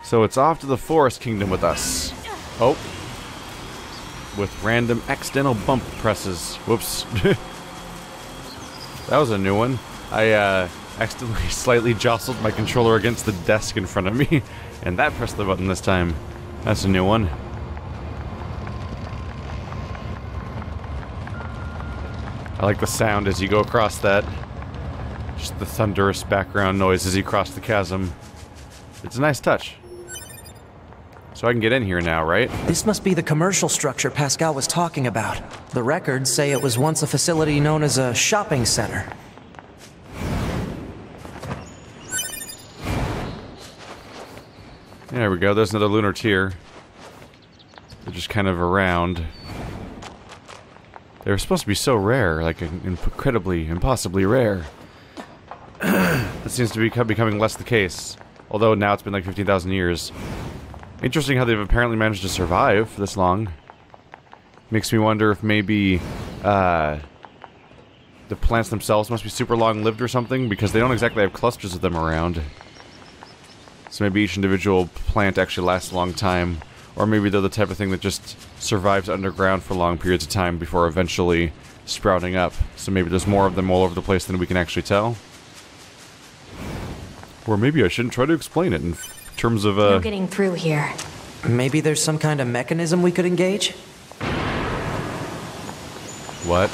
So it's off to the Forest Kingdom with us. Oh. With random accidental bump presses. Whoops. That was a new one. I accidentally slightly jostled my controller against the desk in front of me, and that pressed the button this time. That's a new one. I like the sound as you go across that. Just the thunderous background noise as you cross the chasm. It's a nice touch. So I can get in here now, right? This must be the commercial structure Pascal was talking about. The records say it was once a facility known as a shopping center. There we go, there's another lunar tier. They're just kind of around. They were supposed to be so rare, like incredibly, impossibly rare. That seems to be becoming less the case. Although now it's been like 15,000 years. Interesting how they've apparently managed to survive for this long. Makes me wonder if maybe the plants themselves must be super long-lived or something, because they don't exactly have clusters of them around. So maybe each individual plant actually lasts a long time. Or maybe they're the type of thing that just survives underground for long periods of time before eventually sprouting up. So maybe there's more of them all over the place than we can actually tell. Or maybe I shouldn't try to explain it in terms of, No getting through here. Maybe there's some kind of mechanism we could engage? What?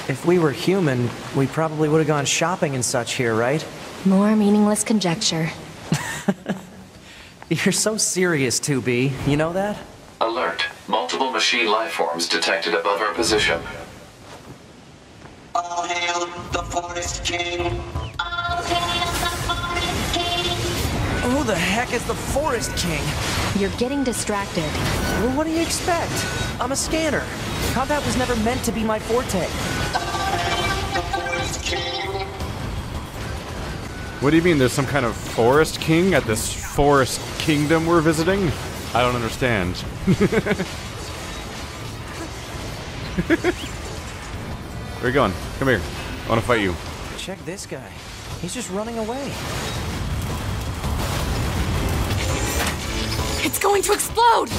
If we were human, we probably would have gone shopping and such here, right? More meaningless conjecture. You're so serious, 2B. You know that? Alert. Multiple machine life forms detected above our position. All hail the Forest King. All hail the Forest King. Who the heck is the Forest King? You're getting distracted. Well, what do you expect? I'm a scanner. Combat was never meant to be my forte. All hail the Forest King. What do you mean there's some kind of Forest King at this Forest Kingdom we're visiting? I don't understand. Where are you going? Come here. I want to fight you. Check this guy. He's just running away. It's going to explode!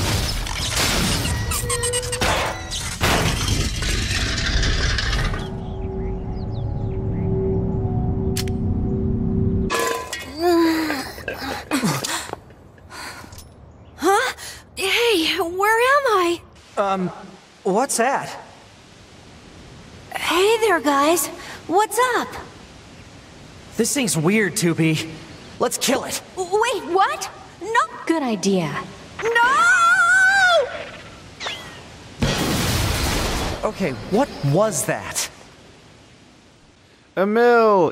Huh? Hey, where am I? What's that? Hey there, guys. What's up? This thing's weird, 2B. Let's kill it. Wait, what? No. Good idea. No! Okay, what was that? Emil!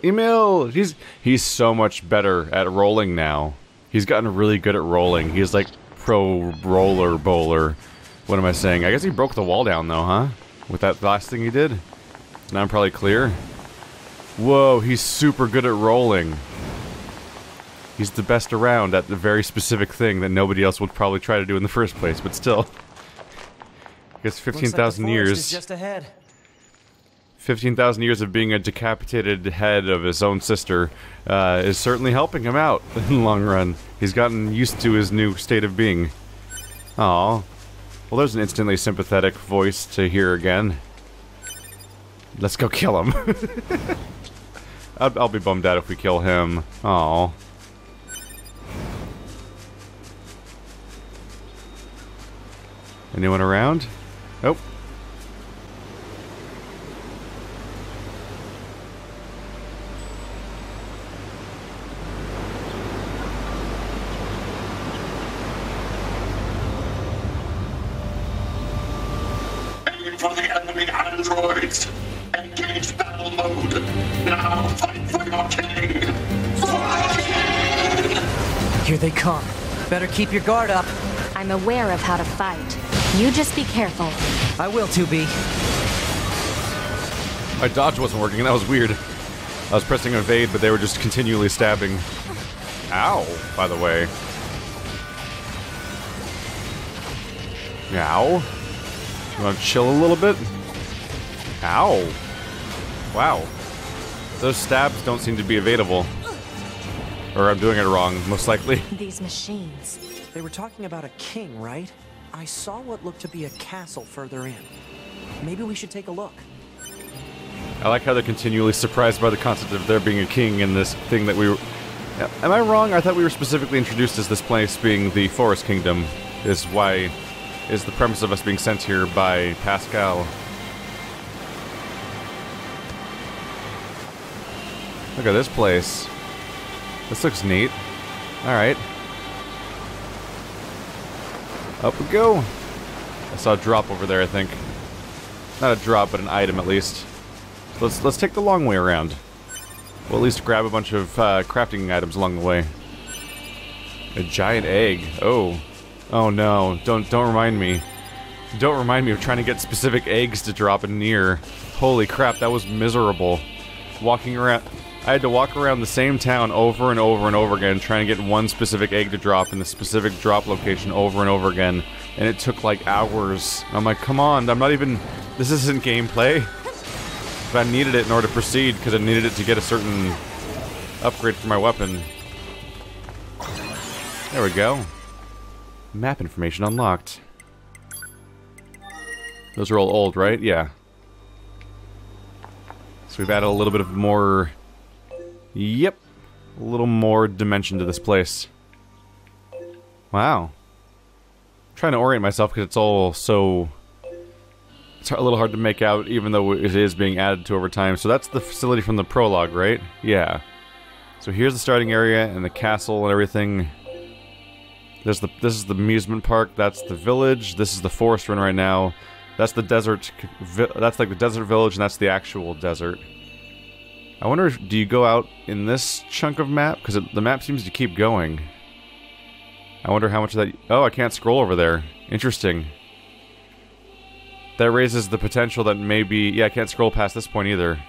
He's so much better at rolling now. He's gotten really good at rolling. He's like pro roller bowler. What am I saying? I guess he broke the wall down though, huh? With that last thing he did? Now I'm probably clear. Whoa, he's super good at rolling. He's the best around at the very specific thing that nobody else would probably try to do in the first place, but still. I guess 15,000 years. Just ahead. 15,000 years of being a decapitated head of his own sister is certainly helping him out in the long run. He's gotten used to his new state of being. Aww. Well, there's an instantly sympathetic voice to hear again. Let's go kill him. I'll be bummed out if we kill him. Aww. Anyone around? Nope. Aim for the enemy androids. Engage battle mode. Now fight for your king. Fight! Here they come. Better keep your guard up. I'm aware of how to fight. You just be careful. I will, 2B. My dodge wasn't working, that was weird. I was pressing evade, but they were just continually stabbing. Ow, by the way. Ow. You want to chill a little bit? Ow. Wow. Those stabs don't seem to be evadable. Or I'm doing it wrong, most likely. These machines. They were talking about a king, right? I saw what looked to be a castle further in. Maybe we should take a look. I like how they're continually surprised by the concept of there being a king in this thing that we were... Am I wrong? I thought we were specifically introduced as this place being the Forest Kingdom. Is the premise of us being sent here by Pascal. Look at this place. This looks neat. Alright. Up we go. I saw a drop over there, I think. Not a drop, but an item at least. Let's take the long way around. We'll at least grab a bunch of crafting items along the way. A giant egg. Oh. Oh no. Don't remind me. Don't remind me of trying to get specific eggs to drop in NieR. Holy crap, that was miserable. Walking around... I had to walk around the same town over and over and over again trying to get one specific egg to drop in the specific drop location over and over again. And it took like hours. I'm like, come on, I'm not even... This isn't gameplay. But I needed it in order to proceed because I needed it to get a certain upgrade for my weapon. There we go. Map information unlocked. Those are all old, right? Yeah. So we've added a little bit of more... Yep. A little more dimension to this place. Wow. I'm trying to orient myself because it's all so... It's a little hard to make out even though it is being added to over time. So that's the facility from the prologue, right? Yeah. So here's the starting area and the castle and everything. This is the amusement park, that's the village, this is the forest run right now. That's the desert, that's like the desert village and that's the actual desert. I wonder, do you go out in this chunk of map? Because the map seems to keep going. I wonder how much of that... Oh, I can't scroll over there. Interesting. That raises the potential that maybe... Yeah, I can't scroll past this point either.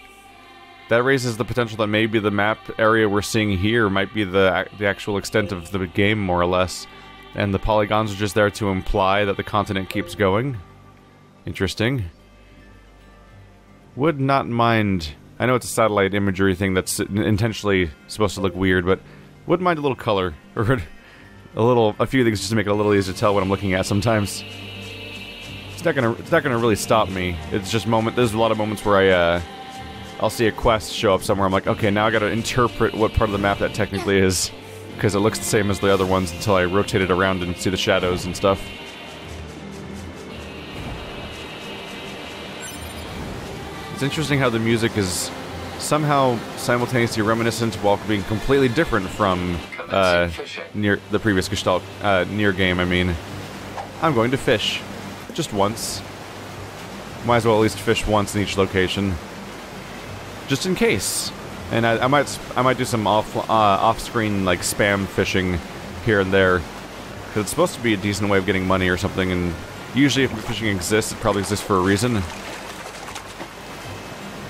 That raises the potential that maybe the map area we're seeing here might be the actual extent of the game, more or less. And the polygons are just there to imply that the continent keeps going. Interesting. Would not mind... I know it's a satellite imagery thing that's intentionally supposed to look weird, but wouldn't mind a little color. Or a few things just to make it a little easier to tell what I'm looking at sometimes. It's not gonna really stop me. It's just there's a lot of moments where I'll see a quest show up somewhere, I'm like, okay, now I gotta interpret what part of the map that technically is. Because it looks the same as the other ones until I rotate it around and see the shadows and stuff. It's interesting how the music is somehow simultaneously reminiscent while being completely different from the previous Gestalt NieR game. I mean, I'm going to fish just once. Might as well at least fish once in each location, just in case. And I might do some off-screen like spam fishing here and there, because it's supposed to be a decent way of getting money or something. And usually, if fishing exists, it probably exists for a reason.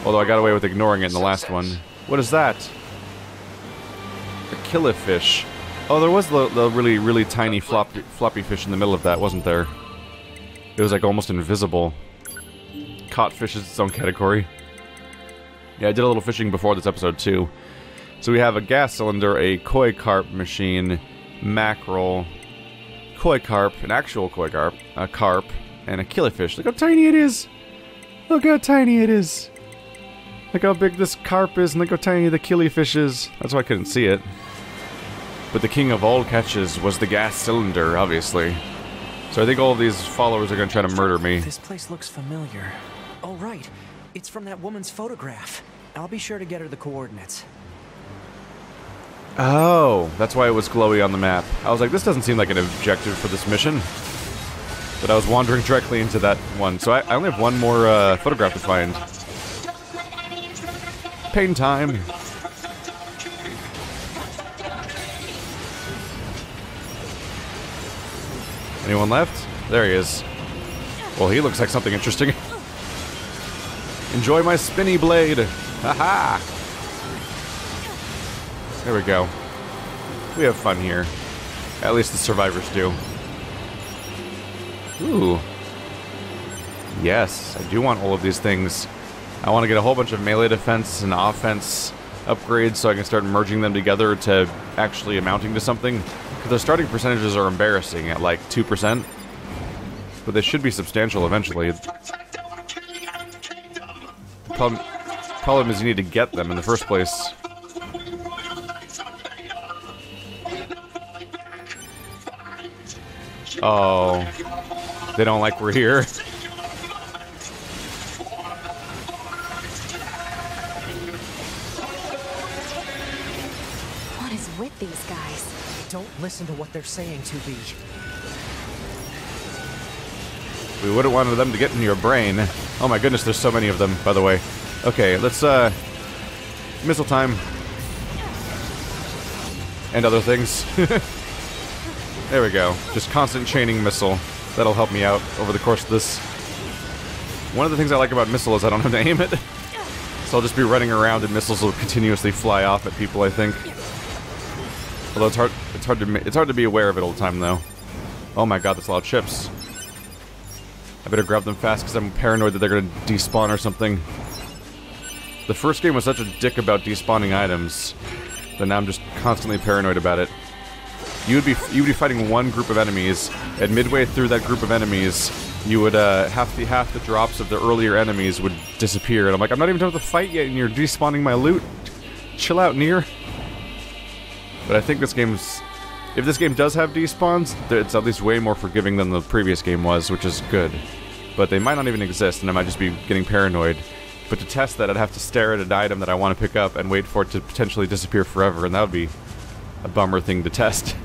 Although I got away with ignoring it in the last one. What is that? A killifish. Oh, there was the really, really tiny floppy fish in the middle of that, wasn't there? It was like almost invisible. Caught fish is its own category. Yeah, I did a little fishing before this episode too. So we have a gas cylinder, a koi carp machine, mackerel, koi carp, an actual koi carp, a carp, and a killifish. Look how tiny it is! Look how tiny it is! Look how big this carp is, and look how tiny the killifish is. That's why I couldn't see it. But the king of all catches was the gas cylinder, obviously. So I think all of these followers are going to try to murder me. This place looks familiar. Oh, right. It's from that woman's photograph. I'll be sure to get her the coordinates. Oh, that's why it was glowy on the map. I was like, this doesn't seem like an objective for this mission. But I was wandering directly into that one. So I only have one more photograph to find. Pain time. Anyone left? There he is. Well, he looks like something interesting. Enjoy my spinny blade. Haha. There we go. We have fun here. At least the survivors do. Ooh. Yes, I do want all of these things. I want to get a whole bunch of melee defense and offense upgrades so I can start merging them together to actually amounting to something. Because their starting percentages are embarrassing at like 2%. But they should be substantial eventually. Problem is you need to get them in the first place. Oh. They don't like we're here. What is with these guys? Don't listen to what they're saying, 2B. We wouldn't want them to get in your brain. Oh my goodness, there's so many of them, by the way. Okay, let's, missile time. And other things. There we go. Just constant chaining missile. That'll help me out over the course of this. One of the things I like about missile is I don't have to aim it. So I'll just be running around and missiles will continuously fly off at people, I think. Although it's hard to be aware of it all the time, though. Oh my god, that's a lot of chips. I better grab them fast because I'm paranoid that they're going to despawn or something. The first game was such a dick about despawning items that now I'm just constantly paranoid about it. You would be fighting one group of enemies, and midway through that group of enemies, you would half the drops of the earlier enemies would disappear, and I'm like, I'm not even done with the fight yet, and you're despawning my loot. Chill out, NieR. But I think this game's... If this game does have despawns, it's at least way more forgiving than the previous game was, which is good. But they might not even exist, and I might just be getting paranoid. But to test that, I'd have to stare at an item that I want to pick up and wait for it to potentially disappear forever, and that would be a bummer thing to test.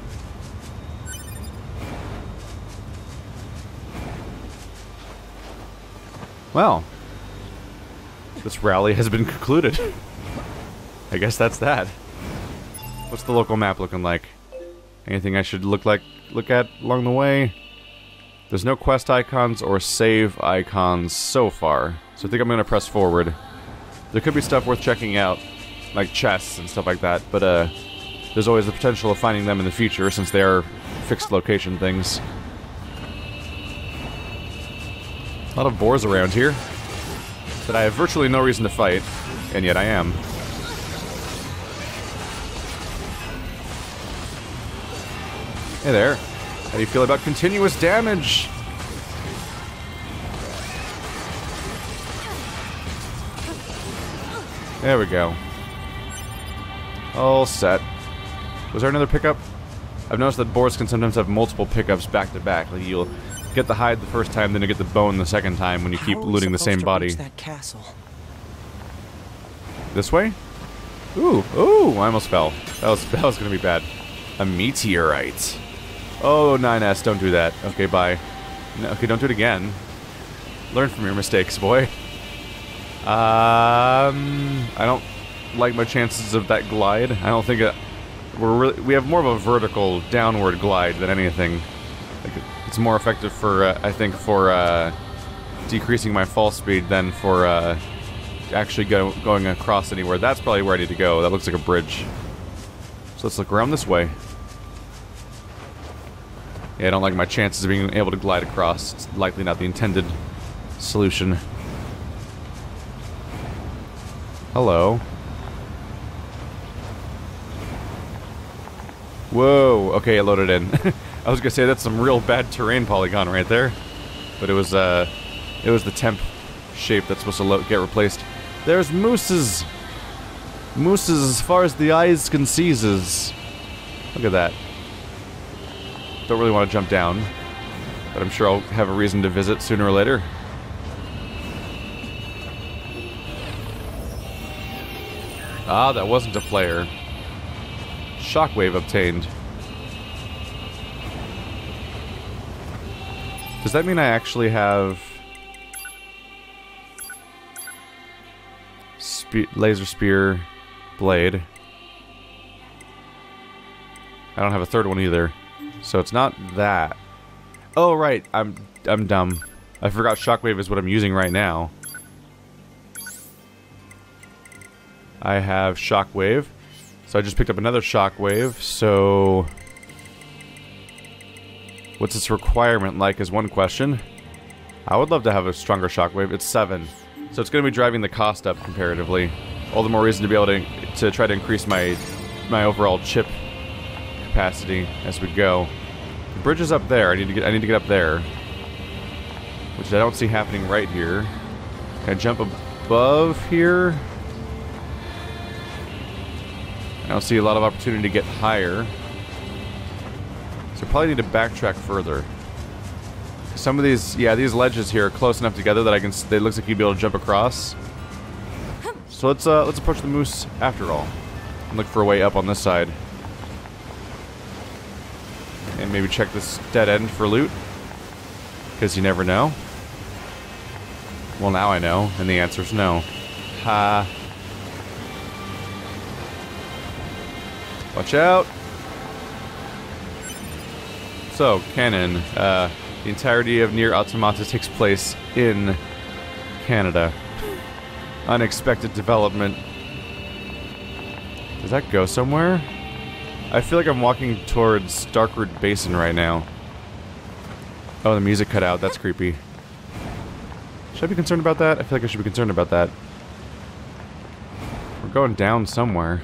Well, this rally has been concluded. I guess that's that. What's the local map looking like? Anything I should look at along the way? There's no quest icons or save icons so far, so I think I'm gonna press forward. There could be stuff worth checking out, like chests and stuff like that, but there's always the potential of finding them in the future since they are fixed location things. A lot of boars around here that I have virtually no reason to fight, and yet I am. Hey there. How do you feel about continuous damage? There we go. All set. Was there another pickup? I've noticed that boars can sometimes have multiple pickups back to back. Like you'll get the hide the first time, then you get the bone the second time when you keep looting the same body. That castle? This way? Ooh, ooh! I almost fell. That was gonna be bad. A meteorite. Oh, 9S, don't do that. Okay, bye. No, okay, don't do it again. Learn from your mistakes, boy. I don't like my chances of that glide. I don't think we have more of a vertical downward glide than anything. Like, it's more effective for, I think, for decreasing my fall speed than for actually going across anywhere. That's probably where I need to go. That looks like a bridge. So let's look around this way. Yeah, I don't like my chances of being able to glide across. It's likely not the intended solution. Hello. Whoa, okay, I loaded in. I was gonna say that's some real bad terrain polygon right there. But it was the temp shape that's supposed to get replaced. There's mooses! Mooses as far as the eyes can seize. Look at that. Don't really want to jump down, but I'm sure I'll have a reason to visit sooner or later. Ah, that wasn't a player. Shockwave obtained. Does that mean I actually have... laser spear blade? I don't have a third one either. So it's not that. Oh, right. I'm dumb. I forgot Shockwave is what I'm using right now. I have Shockwave. So I just picked up another Shockwave. So what's its requirement like is one question. I would love to have a stronger Shockwave. It's 7. So it's going to be driving the cost up comparatively. all the more reason to be able to try to increase my overall chip capacity as we go. The bridge is up there. I need to get up there, which I don't see happening right here. Can I jump above here? I don't see a lot of opportunity to get higher. So I probably need to backtrack further. Some of these, yeah, these ledges here are close enough together that it looks like you'd be able to jump across. So let's approach the moose after all, and look for a way up on this side, and maybe check this dead end for loot, because you never know. Well, now I know, and the answer's no. Ha. Watch out. So, canon. The entirety of NieR Automata takes place in Canada. Unexpected development. Does that go somewhere? I feel like I'm walking towards Darkroot Basin right now. Oh, the music cut out. That's creepy. Should I be concerned about that? I feel like I should be concerned about that. We're going down somewhere.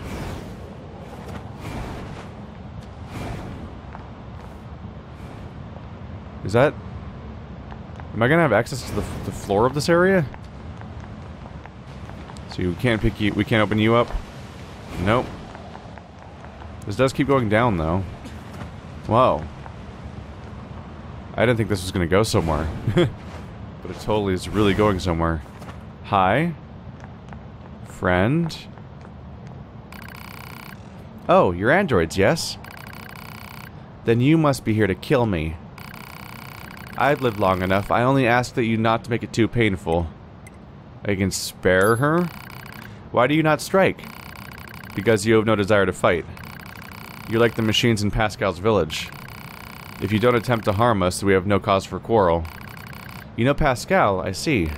Is that... Am I gonna have access to the floor of this area? So we can't pick you... We can't open you up? Nope. This does keep going down, though. Whoa. I didn't think this was gonna go somewhere. But it totally is really going somewhere. Hi? Friend? Oh, you're androids, yes? Then you must be here to kill me. I've lived long enough. I only ask that you not to make it too painful. I can spare her? Why do you not strike? Because you have no desire to fight. You're like the machines in Pascal's village. If you don't attempt to harm us, we have no cause for quarrel. You know Pascal, I see.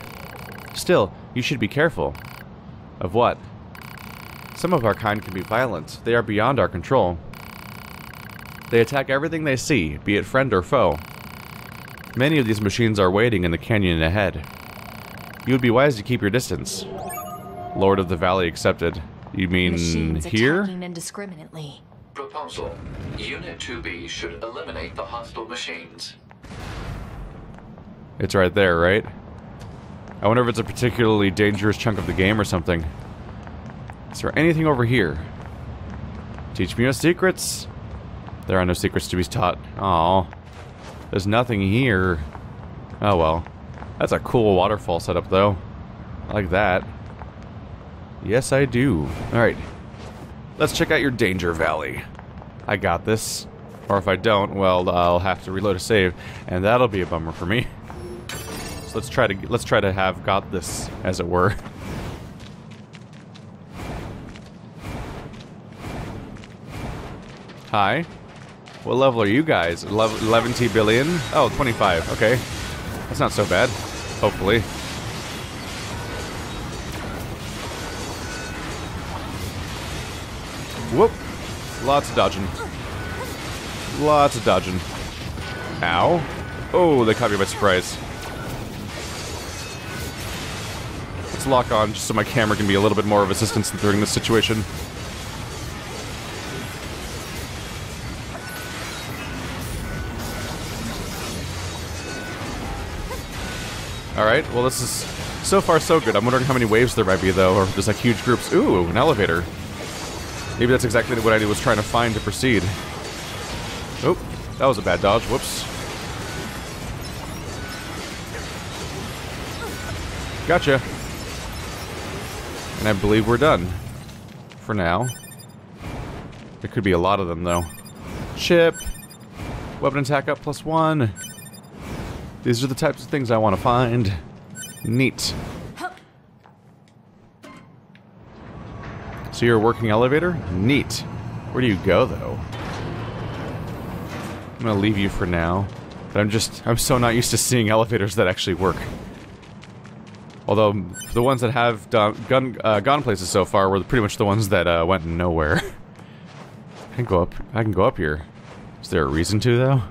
Still, you should be careful. Of what? Some of our kind can be violent. They are beyond our control. They attack everything they see, be it friend or foe. Many of these machines are waiting in the canyon ahead. You would be wise to keep your distance. Lord of the Valley accepted. You mean Machines here? attacking indiscriminately. Proposal. Unit 2B should eliminate the hostile machines. It's right there, right? I wonder if it's a particularly dangerous chunk of the game or something. Is there anything over here? Teach me your secrets. There are no secrets to be taught. Aww. There's nothing here. Oh well. That's a cool waterfall setup, though. I like that. Yes, I do. Alright. Let's check out your danger valley. I got this. Or if I don't, well, I'll have to reload a save, and that'll be a bummer for me. So let's try to have got this, as it were. Hi. What level are you guys? 11 billion? Oh, 25. Okay. That's not so bad. Hopefully. Whoop. Lots of dodging. Lots of dodging. Ow. Oh, they caught me by surprise. Let's lock on just so my camera can be a little bit more of assistance during this situation. Alright, well this is so far so good. I'm wondering how many waves there might be though, or just like huge groups. Ooh, an elevator. Maybe that's exactly what I was trying to find to proceed. Oh, that was a bad dodge. Whoops. Gotcha. And I believe we're done. For now. There could be a lot of them though. Chip. Weapon attack up +1. These are the types of things I want to find. Neat. So you're a working elevator? Neat. Where do you go, though? I'm gonna leave you for now. But I'm so not used to seeing elevators that actually work. Although, the ones that have gone places so far were pretty much the ones that went nowhere. I can go up here. Is there a reason to, though?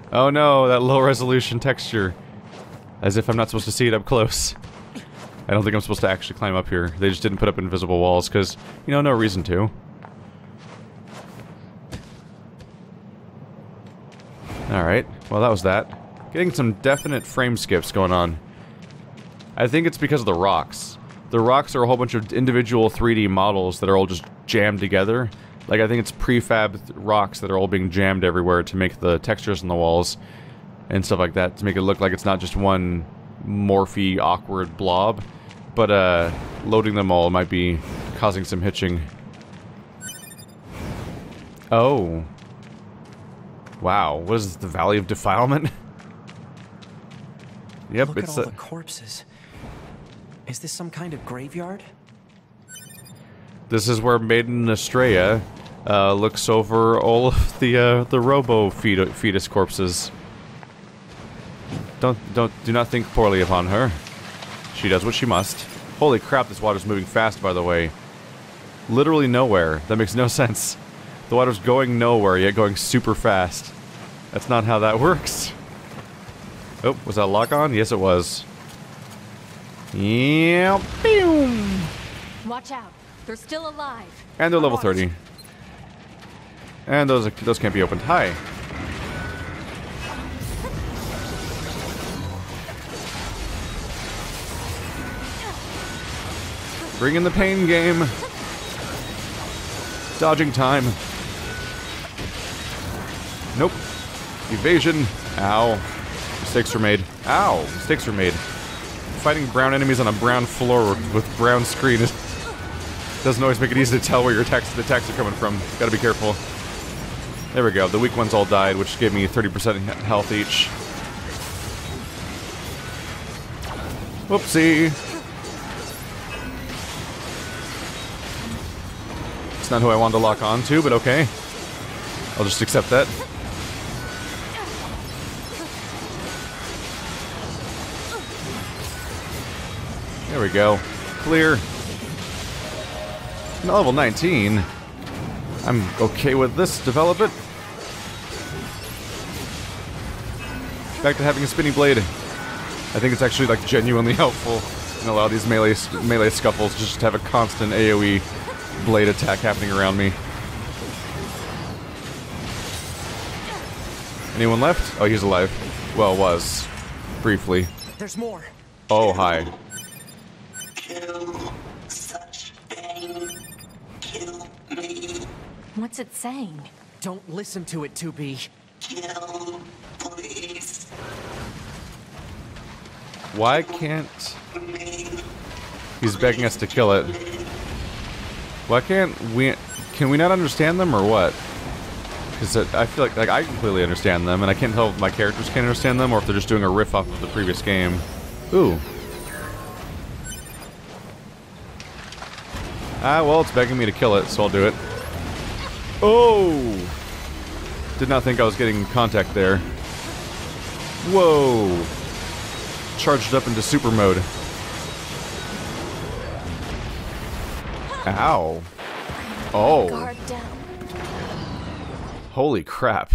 Oh no, that low resolution texture. As if I'm not supposed to see it up close. I don't think I'm supposed to actually climb up here. They just didn't put up invisible walls, because, you know, no reason to. Alright, well that was that. Getting some definite frame skips going on. I think it's because of the rocks. The rocks are a whole bunch of individual 3D models that are all just jammed together. Like, I think it's prefab rocks that are all being jammed everywhere to make the textures on the walls and stuff like that, to make it look like it's not just one morphy, awkward blob. But, loading them all might be causing some hitching. Oh. Wow, what is this, the Valley of Defilement? Yep, Look it's at all the corpses. Is this some kind of graveyard? This is where Maiden Estrella looks over all of the robo fetus corpses. Do not think poorly upon her. She does what she must. Holy crap, this water's moving fast, by the way. Literally nowhere. That makes no sense. The water's going nowhere, yet going super fast. That's not how that works. Oh, was that a lock on? Yes, it was. Yeah, boom. Watch out. They're still alive. And they're level 30. And those can't be opened. Hi. Bring in the pain game. Dodging time. Nope. Evasion. Ow. Mistakes were made. Ow. Mistakes were made. Fighting brown enemies on a brown floor with brown screen doesn't always make it easy to tell where your attacks are coming from. Gotta be careful. There we go. The weak ones all died, which gave me 30% health each. Whoopsie. It's not who I wanted to lock on to, but okay. I'll just accept that. There we go. Clear. Now level 19. I'm okay with this development. Back to having a spinny blade. I think it's actually like genuinely helpful in a lot of these melee scuffles just to have a constant AoE blade attack happening around me. Anyone left? Oh, he's alive. Well, was. Briefly. There's more. Oh, hi. Kill such thing. Kill me. What's it saying? Don't listen to it, 2B. Kill, please. Why can't... He's begging us to kill it. Why can't we... Can we not understand them, or what? Because I feel like I completely understand them, and I can't tell if my characters can't understand them, or if they're just doing a riff off of the previous game. Ooh. Ah, well, it's begging me to kill it, so I'll do it. Oh! Did not think I was getting contact there. Whoa! Charged up into super mode. Ow. Oh. Guard down. Holy crap.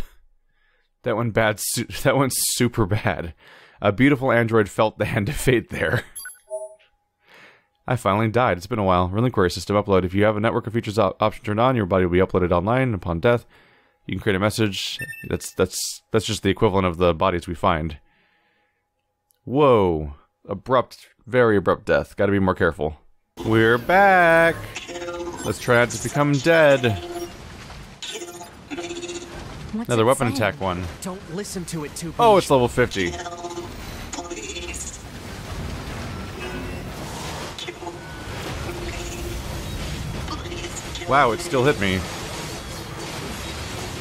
That went bad. That went super bad. A beautiful android felt the hand of fate there. I finally died. It's been a while. Run the query system upload. If you have a network of features option turned on, your body will be uploaded online upon death. You can create a message. That's just the equivalent of the bodies we find. Whoa. Abrupt, very abrupt death. Gotta be more careful. We're back! Let's try not to become dead. What's Another it weapon saying? attack one. Don't listen to it, 2B. Oh, it's level 50. Please. Wow, it still hit me.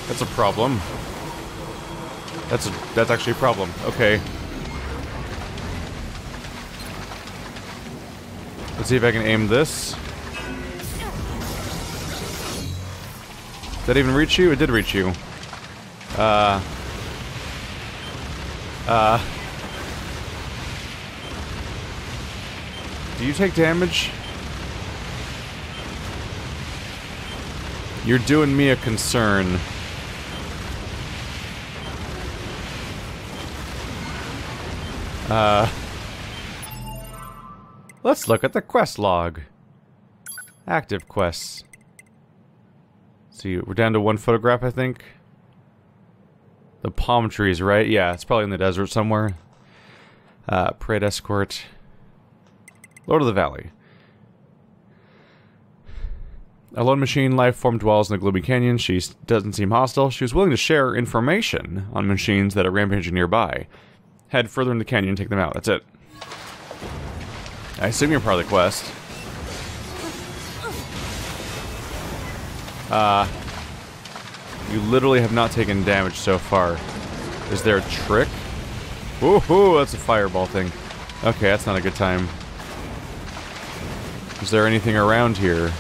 That's a problem. That's actually a problem. Okay. Let's see if I can aim this. Did that even reach you? It did reach you. Do you take damage? You're doing me a concern. Let's look at the quest log. Active quests. See, we're down to 1 photograph, I think. The palm trees, right? Yeah, it's probably in the desert somewhere. Parade escort. Lord of the Valley. A lone machine life form dwells in the gloomy canyon. She doesn't seem hostile. She was willing to share information on machines that are rampaging nearby. Head further in the canyon and take them out. That's it. I assume you're part of the quest. You literally have not taken damage so far. Is there a trick? Woohoo, that's a fireball thing. Okay, that's not a good time. Is there anything around here?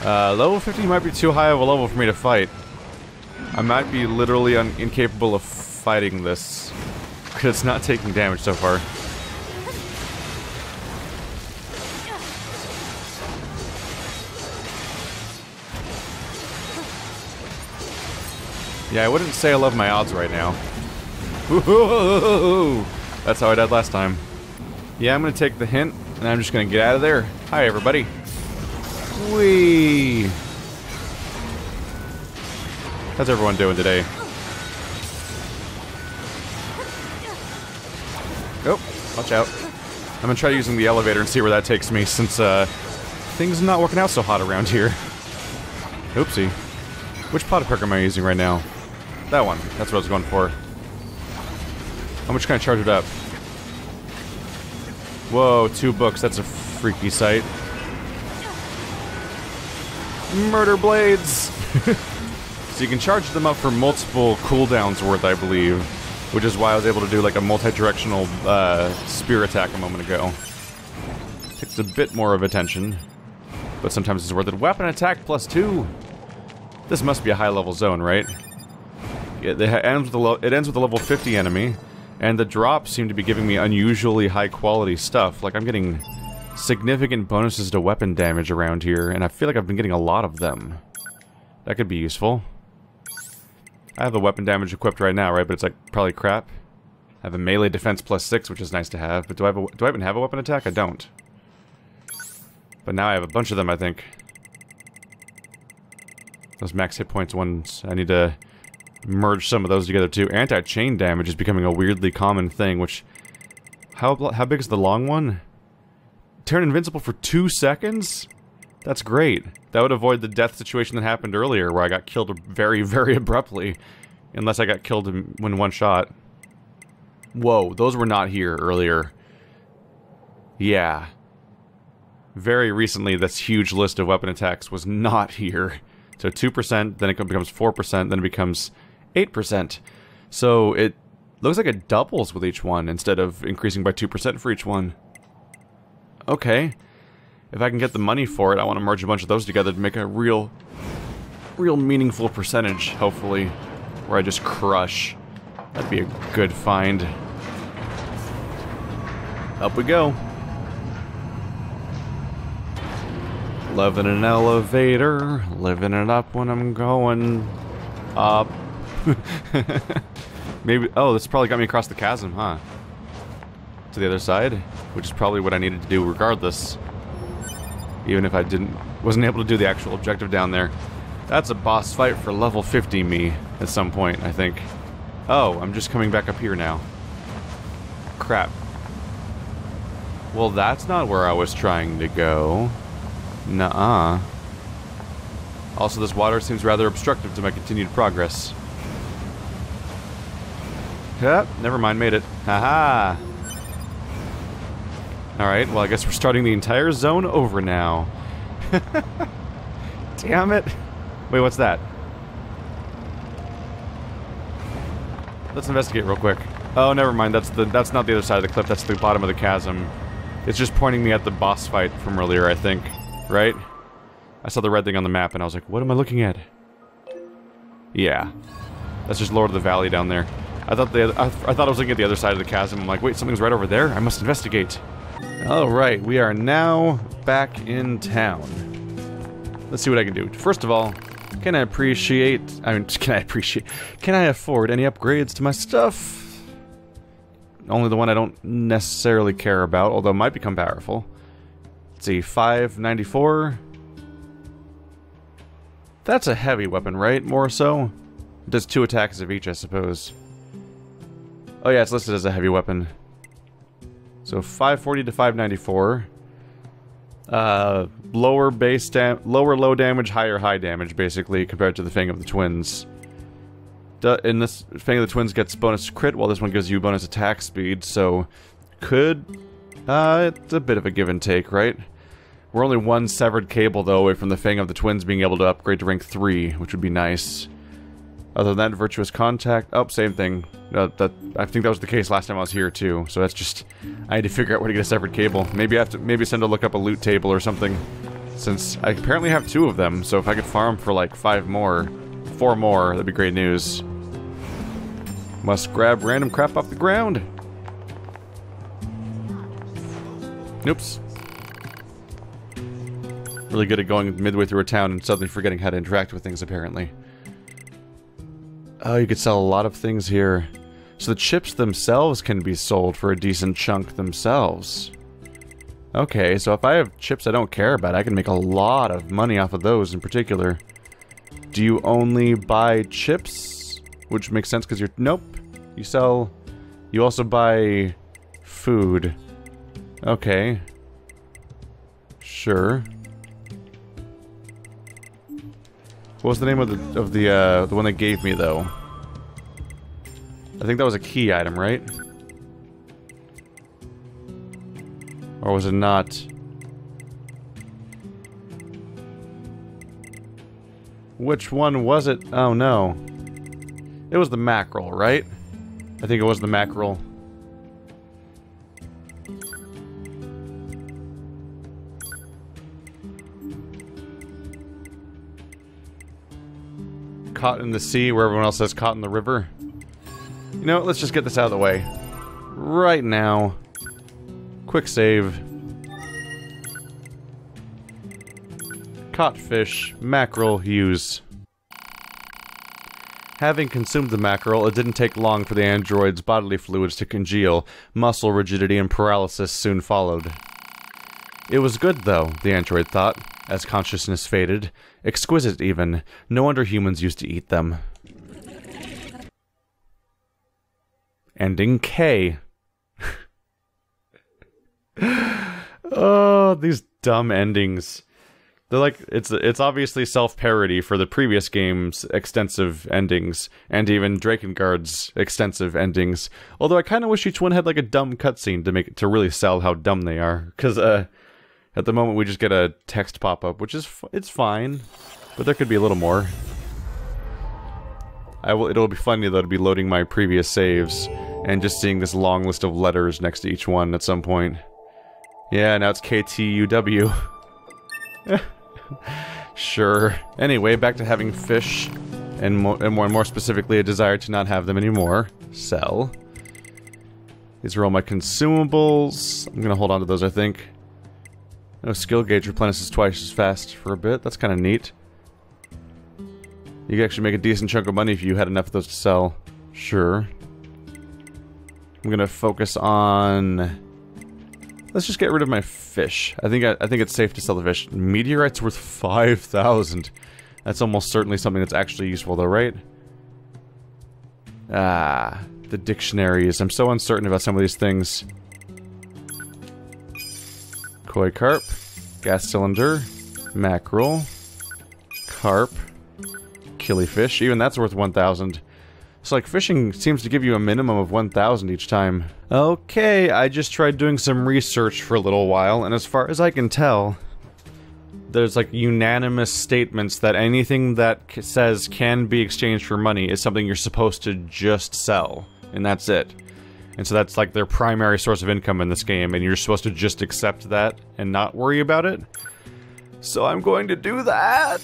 Level 50 might be too high of a level for me to fight. I might be literally incapable of fighting this. Because it's not taking damage so far. Yeah, I wouldn't say I love my odds right now. Woohoo! That's how I died last time. Yeah, I'm gonna take the hint, and I'm just gonna get out of there. Hi, everybody. Whee! How's everyone doing today? Oh, watch out. I'm gonna try using the elevator and see where that takes me, since, things are not working out so hot around here. Oopsie. Which pot perk am I using right now? That one. That's what I was going for. How much can I charge it up? Whoa, 2 books. That's a freaky sight. Murder blades! So you can charge them up for multiple cooldowns worth, I believe. Which is why I was able to do like a multi-directional spear attack a moment ago. Takes a bit more of attention. But sometimes it's worth it. Weapon attack +2! This must be a high-level zone, right? It ends with a level 50 enemy, and the drops seem to be giving me unusually high-quality stuff. Like, I'm getting significant bonuses to weapon damage around here, and I feel like I've been getting a lot of them. That could be useful. I have the weapon damage equipped right now, right? But it's like probably crap. I have a melee defense +6, which is nice to have. But do I even have a weapon attack? I don't. But now I have a bunch of them, I think. Those max hit points ones, I need to merge some of those together too. Anti-chain damage is becoming a weirdly common thing, which... How big is the long one? Turn invincible for 2 seconds? That's great. That would avoid the death situation that happened earlier, where I got killed very, very abruptly. Unless I got killed in one shot. Whoa, those were not here earlier. Yeah. Very recently, this huge list of weapon attacks was not here. So 2%, then it becomes 4%, then it becomes 8%. So it looks like it doubles with each one, instead of increasing by 2% for each one. Okay. If I can get the money for it, I want to merge a bunch of those together to make a real meaningful percentage, hopefully. Where I just crush. That'd be a good find. Up we go. Loving an elevator, living it up when I'm going up. Maybe, oh, this probably got me across the chasm, huh? To the other side, which is probably what I needed to do regardless. Even if I wasn't able to do the actual objective down there. That's a boss fight for level 50 me at some point, I think. Oh, I'm just coming back up here now. Crap. Well, that's not where I was trying to go. Nuh-uh. Also, this water seems rather obstructive to my continued progress. Yep, never mind, made it. Haha! Alright, well I guess we're starting the entire zone over now. Damn it! Wait, what's that? Let's investigate real quick. Oh, never mind, that's not the other side of the cliff, that's the bottom of the chasm. It's just pointing me at the boss fight from earlier, I think. Right? I saw the red thing on the map and I was like, what am I looking at? Yeah. That's just Lord of the Valley down there. I thought I was looking at the other side of the chasm. I'm like, wait, something's right over there? I must investigate. Alright, we are now back in town. Let's see what I can do. First of all, can I afford any upgrades to my stuff? only the one I don't necessarily care about, although it might become powerful. Let's see, 594. That's a heavy weapon, right? More so? It does 2 attacks of each, I suppose. Oh yeah, it's listed as a heavy weapon. So 540 to 594. Lower low damage, higher high damage, basically, compared to the Fang of the Twins. In this, Fang of the Twins gets bonus crit, while this one gives you bonus attack speed, so it's a bit of a give and take, right? We're only one severed cable, though, away from the Fang of the Twins being able to upgrade to rank 3, which would be nice. Other than that, Virtuous Contact, oh, same thing. I think that was the case last time I was here, too, so that's just... I had to figure out where to get a severed cable. Maybe I have to send to look up a loot table or something, since I apparently have 2 of them, so if I could farm for, like, 4 more, that'd be great news. Must grab random crap off the ground. Oops. Really good at going midway through a town and suddenly forgetting how to interact with things, apparently. Oh, you could sell a lot of things here. So the chips themselves can be sold for a decent chunk themselves. Okay, so if I have chips I don't care about, I can make a lot of money off of those in particular. Do you only buy chips? Which makes sense because you're... Nope. You sell... You also buy... food. Okay. Sure. What was the name of the one they gave me, though? I think that was a key item, right? Or was it not? Which one was it? Oh, no. It was the mackerel, right? I think it was the mackerel. Caught in the sea where everyone else says caught in the river. You know, let's just get this out of the way. Right now. Quick save. Caught fish, mackerel, use. Having consumed the mackerel, it didn't take long for the android's bodily fluids to congeal. Muscle rigidity and paralysis soon followed. It was good, though, the android thought, as consciousness faded. Exquisite, even. No wonder humans used to eat them. Ending K. Oh, these dumb endings. They're like, it's obviously self-parody for the previous game's extensive endings, and even Drakengard's extensive endings. Although I kind of wish each one had like a dumb cutscene to make it to really sell how dumb they are. Because at the moment we just get a text pop-up, which is it's fine, but there could be a little more. It'll be funny though to be loading my previous saves and just seeing this long list of letters next to each one at some point. Yeah, now it's KTUW. Sure. Anyway, back to having fish, and more specifically, a desire to not have them anymore. Sell. These are all my consumables. I'm gonna hold on to those, I think. No, skill gauge replenishes twice as fast for a bit. That's kind of neat. You could actually make a decent chunk of money if you had enough of those to sell. Sure. I'm gonna focus on... Let's just get rid of my fish. I think it's safe to sell the fish. Meteorite's worth 5,000. That's almost certainly something that's actually useful though, right? Ah, the dictionaries. I'm so uncertain about some of these things. Koi carp, gas cylinder, mackerel, carp, killifish. Even that's worth 1,000. So like fishing seems to give you a minimum of 1,000 each time. Okay, I just tried doing some research for a little while, and as far as I can tell, there's like unanimous statements that anything that says can be exchanged for money is something you're supposed to just sell, and that's it. And so that's like their primary source of income in this game, and you're supposed to just accept that and not worry about it. So I'm going to do that!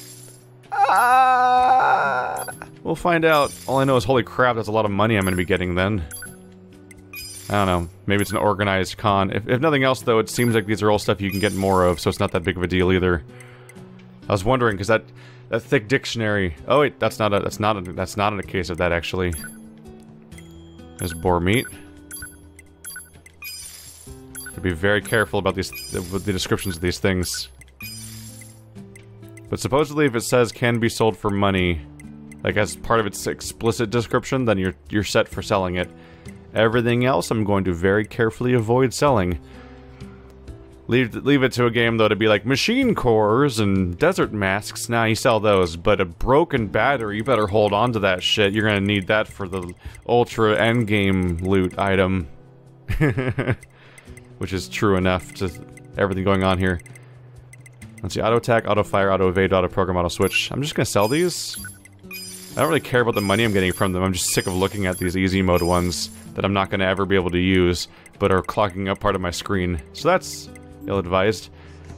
Ah! We'll find out. All I know is, holy crap, that's a lot of money I'm going to be getting then. I don't know. Maybe it's an organized con. If nothing else, though, it seems like these are all stuff you can get more of, so it's not that big of a deal either. I was wondering, because that thick dictionary... Oh wait, that's not a case of that, actually. There's boar meat. Be very careful about these with the descriptions of these things. But supposedly, if it says can be sold for money, like as part of its explicit description, then you're set for selling it. Everything else, I'm going to very carefully avoid selling. Leave it to a game though to be like machine cores and desert masks. Nah, you sell those, but a broken battery, you better hold on to that shit. You're gonna need that for the ultra endgame loot item. Which is true enough to everything going on here. Let's see, auto attack, auto fire, auto evade, auto program, auto switch. I'm just gonna sell these. I don't really care about the money I'm getting from them. I'm just sick of looking at these easy mode ones that I'm not gonna ever be able to use, but are clogging up part of my screen. So that's ill-advised.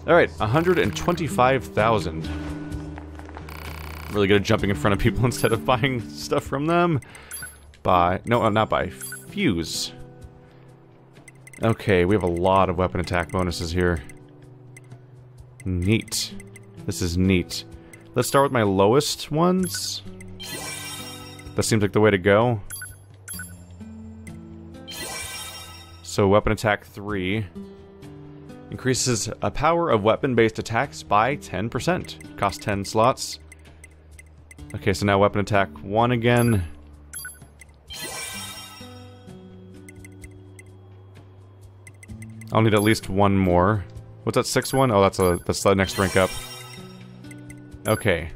Alright, 125,000. Really good at jumping in front of people instead of buying stuff from them. No, not buy. Fuse. Okay, we have a lot of weapon attack bonuses here. Neat. This is neat. Let's start with my lowest ones. That seems like the way to go. So, weapon attack 3. Increases a power of weapon-based attacks by 10%. Cost 10 slots. Okay, so now weapon attack 1 again. I'll need at least one more. What's that 6th one? Oh, that's the next rank up. Okay.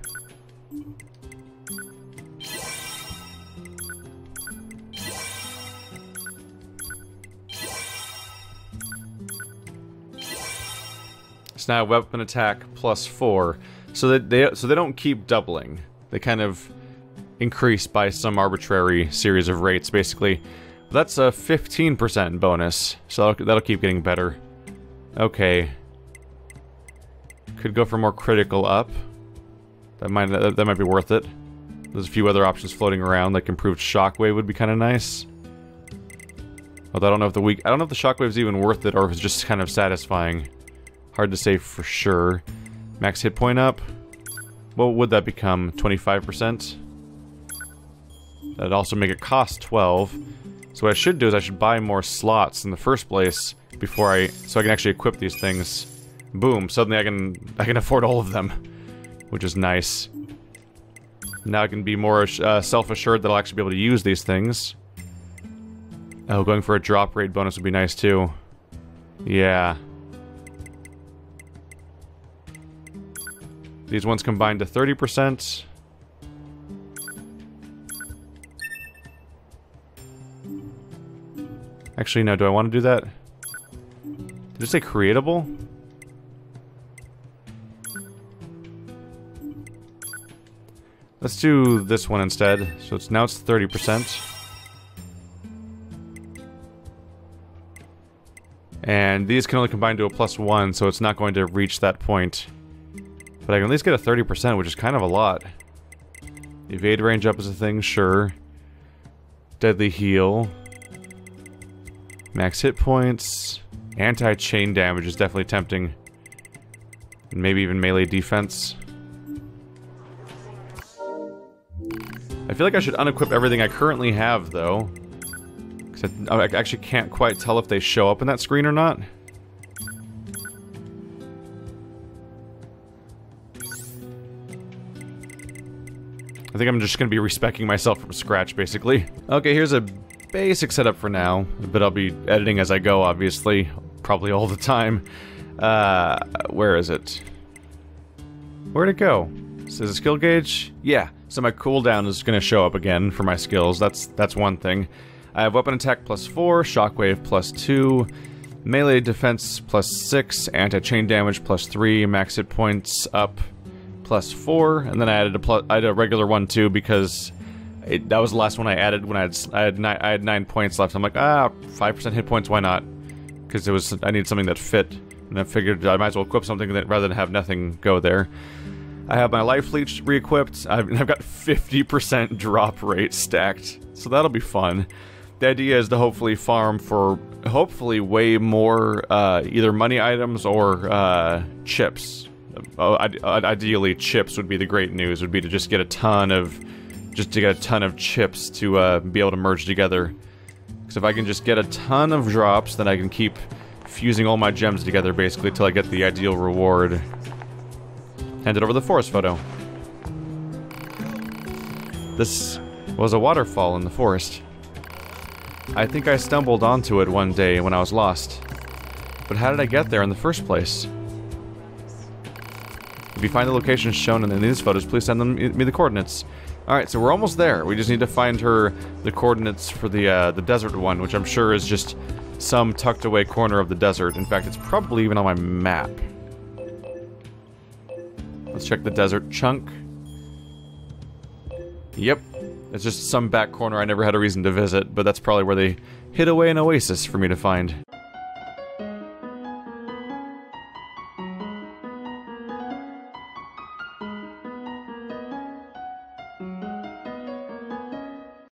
So now weapon attack plus 4. So that they don't keep doubling. They kind of increase by some arbitrary series of rates, basically. That's a 15% bonus, so that'll keep getting better. Okay. Could go for more critical up. That might be worth it. There's a few other options floating around, like improved shockwave would be kind of nice. Although I don't know if the shockwave's even worth it, or if it's just kind of satisfying. Hard to say for sure. Max hit point up. What would that become? 25%? That'd also make it cost 12. So what I should do is I should buy more slots in the first place before so I can actually equip these things. Boom! Suddenly I can afford all of them, which is nice. Now I can be more self-assured that I'll actually be able to use these things. Oh, going for a drop rate bonus would be nice too. Yeah. These ones combined to 30%. Actually, no, do I want to do that? Did it say creatable? Let's do this one instead. So now it's 30%. And these can only combine to a +1, so it's not going to reach that point. But I can at least get a 30%, which is kind of a lot. Evade range up is a thing, sure. Deadly heal. Max hit points. Anti-chain damage is definitely tempting. And maybe even melee defense. I feel like I should unequip everything I currently have, though. Because I actually can't quite tell if they show up in that screen or not. I think I'm just going to be respecking myself from scratch, basically. Okay, here's a basic setup for now, but I'll be editing as I go, obviously. Probably all the time. Where is it? Where'd it go? Is it skill gauge? Yeah, so my cooldown is going to show up again for my skills. That's one thing. I have weapon attack +4, shockwave +2, melee defense +6, anti-chain damage +3, max hit points up +4, and then I added a regular one too because that was the last one I added when I had 9 points left. I'm like, 5% hit points, why not? Because I needed something that fit, and I figured I might as well equip something that rather than have nothing go there. I have my life leech re-equipped. I've got 50% drop rate stacked, so that'll be fun. The idea is to hopefully farm for way more either money items or chips. Ideally, chips would be the great news. Would be to just get a ton of chips to be able to merge together. Because if I can just get a ton of drops, then I can keep fusing all my gems together, basically, till I get the ideal reward. Handed over the forest photo. This was a waterfall in the forest. I think I stumbled onto it one day when I was lost. But how did I get there in the first place? If you find the locations shown in these photos, please send me the coordinates. Alright, so we're almost there. We just need to find her the coordinates for the desert one, which I'm sure is just some tucked away corner of the desert. In fact, it's probably even on my map. Let's check the desert chunk. Yep. It's just some back corner I never had a reason to visit, but that's probably where they hid away an oasis for me to find.